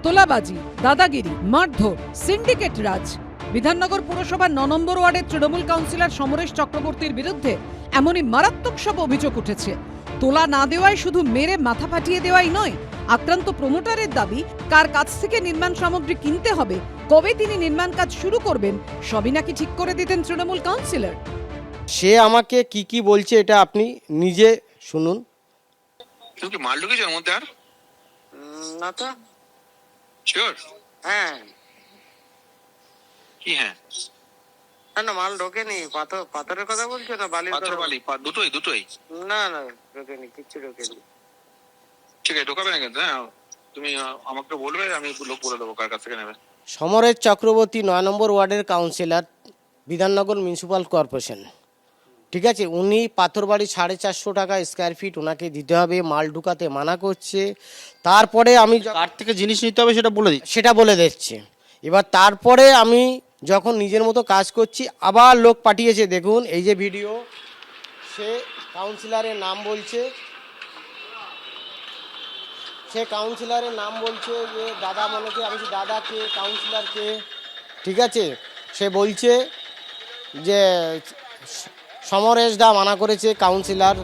তোলাবাজি, দাদাগিরি, মারধর, সিন্ডিকেট রাজ। বিধাননগর পুরসভার ৯ নম্বর ওয়ার্ডের তৃণমূল কাউন্সিলর সমরেশ চক্রবর্তীর বিরুদ্ধে এমনই মারাত্মক সব অভিযোগ উঠেছে। তোলা না দেওয়ায় শুধু মেরে মাথা ফাটিয়ে দেওয়াই নয়, আক্রান্ত প্রমোটারের দাবি কার কাছ থেকে নির্মাণ সামগ্রী কিনতে হবে, কবে তিনি নির্মাণ কাজ শুরু করবেন, সবই নাকি ঠিক করে দিতেন তৃণমূল কাউন্সিলর। সে আমাকে কি বলছে এটা আপনি নিজে শুনুন। তুই কি মাল ঢুকেছে ওর মধ্যে আর? না তো। শিওর? হ্যাঁ। কি হ্যাঁ? না মাল ঢোকেনি। পাথরের কথা বলছো না বালির কথা? পাথর বালি দুটোই? না ঢোকেনি, কিচ্ছু ঢোকেনি। ঠিক আছে, ঢোকাবে না কিন্তু। হ্যাঁ, তুমি আমাকে বলবে, আমি লোক বলে দেবো কার কাছ থেকে নেবে। সমরেশ চক্রবর্তী ৯ নম্বর ওয়ার্ডের কাউন্সিলর, বিধাননগর মিউনিসিপ্যাল কর্পোরেশন। ঠিক আছে, উনি পাথর বাড়ি 450 টাকা স্কোয়ার ফিট ওনাকে দিতে হবে, মাল ঢুকাতে মানা করছে। তারপরে আমি কার থেকে জিনিস নিতে হবে সেটা বলে দিচ্ছি। এবার তারপরে আমি যখন নিজের মতো কাজ করছি, আবার লোক পাঠিয়েছে। দেখুন এই যে ভিডিও, সে কাউন্সিলরের নাম বলছে, সে কাউন্সিলরের নাম বলছে যে দাদা মনে কি, আমি দাদাকে কাউন্সিলরকে। ঠিক আছে, সে বলছে যে সমরেশ দা মানা করেছে কাউন্সিলর।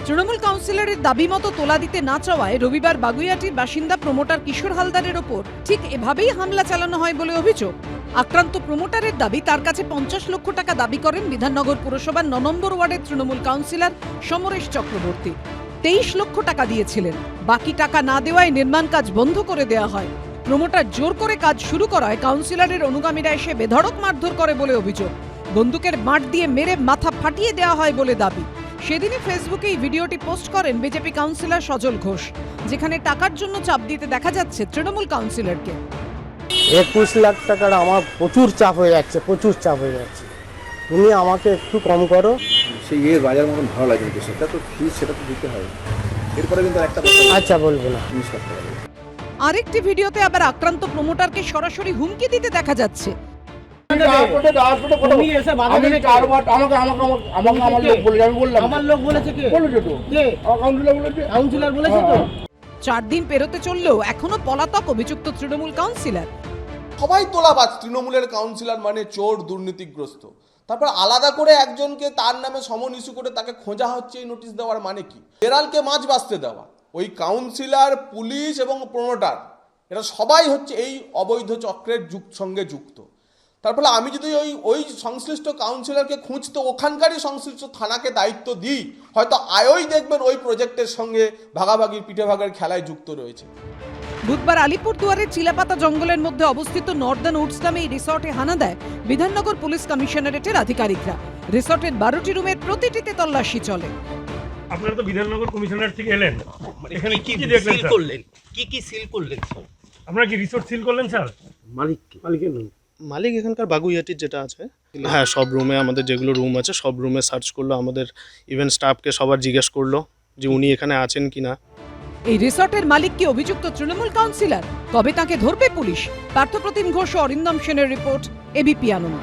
তৃণমূল কাউন্সিলরের দাবি মতো তোলা দিতে না চাওয়ায় রবিবার বাগুইয়াটির বাসিন্দা প্রমোটার কিশোর হালদারের ওপর ঠিক এভাবেই হামলা চালানো হয় বলে অভিযোগ। আক্রান্ত প্রমোটারের দাবি তার কাছে 50 লক্ষ টাকা দাবি করেন বিধাননগর পুরসভার ৯ নম্বর ওয়ার্ডের তৃণমূল কাউন্সিলর সমরেশ চক্রবর্তী। 23 লক্ষ টাকা দিয়েছিলেন, বাকি টাকা না দেওয়ায় নির্মাণ কাজ বন্ধ করে দেওয়া হয়। প্রমোটার জোর করে কাজ শুরু করায় কাউন্সিলরের অনুগামীরা এসে বেধড়ক মারধর করে বলে অভিযোগ। বন্দুকের বাঁট দিয়ে মেরে মাথা ফাটিয়ে দেওয়া হয় বলে দাবি। সেদিনই ফেসবুকে এই ভিডিওটি পোস্ট করেন বিজেপি কাউন্সিলর সজল ঘোষ, যেখানে টাকার জন্য চাপ দিতে দেখা যাচ্ছে তৃণমূল কাউন্সিলরকে। 21 লাখ টাকার আমার প্রচুর চাপ হয়ে যাচ্ছে। তুমি আমাকে একটু কম করো। সেই বাজার মতন ভালো লাগে, কিন্তু সেটা তো ফিস, সেটা তো দিতে হবে। এরপরে কিন্তু একটা আচ্ছা বলবো না। আরেকটি ভিডিওতে আবার আক্রান্ত প্রমোটারকে সরাসরি হুমকি দিতে দেখা যাচ্ছে। চার দিন পেরোতে চললেও এখনো পলাতক অভিযুক্ত তৃণমূল কাউন্সিলর। সবাই তোলাবাজ। তৃণমূলের কাউন্সিলর মানে চোর, দুর্নীতিগ্রস্ত। তারপর আলাদা করে একজনকে তার নামে সমন ইস্যু করে তাকে খোঁজা হচ্ছে, এই নোটিশ দেওয়ার মানে কি? বেড়ালকে মাছ বাঁচতে দেওয়া। ওই কাউন্সিলর, পুলিশ এবং প্রমোটার এরা সবাই হচ্ছে এই অবৈধ চক্রের সঙ্গে যুক্ত। তার ফলে আমি যদি ওই সংশ্লিষ্ট কাউন্সিলরকে খুঁজতে ওখানকারই সংশ্লিষ্ট থানাকে দায়িত্ব দিই, হয়তো আয়ই দেখবেন ওই প্রজেক্টের সঙ্গে ভাগাভাগির পিঠেভাগের খেলায় যুক্ত রয়েছে। বুধবার আলিপুরদুয়ারের চিলাপাতা জঙ্গলের মধ্যে অবস্থিত নর্দার্ন উডস নামে এই রিসর্টে হানা দেয় বিধাননগর পুলিশ কমিশনারেটের আধিকারিকরা। রিসর্টের 12টি রুমের প্রতিটিতে তল্লাশি চলে। আপনারা তো বিধাননগর কমিশনার থেকে এলেন, এখানে কি সিল করলেন? কি সিল করলেন স্যার? আপনারা কি রিসোর্ট সিল করলেন স্যার? মালিকের নাম? মালিক এখানকার বাগুইয়াটির যেটা আছে, হ্যাঁ, সব রুমে আমাদের যেগুলো রুম আছে সব রুমে সার্চ করলো, আমাদের ইভেন স্টাফকে সবার জিজ্ঞেস করলো যে উনি এখানে আছেন কিনা। এই রিসর্টের মালিক কি অভিযুক্ত তৃণমূল কাউন্সিলর? কবে তাকে ধরবে পুলিশ? পার্থপ্রতিম ঘোষ ও অরিন্দম সেনের রিপোর্ট, এবিপি আনন্দ।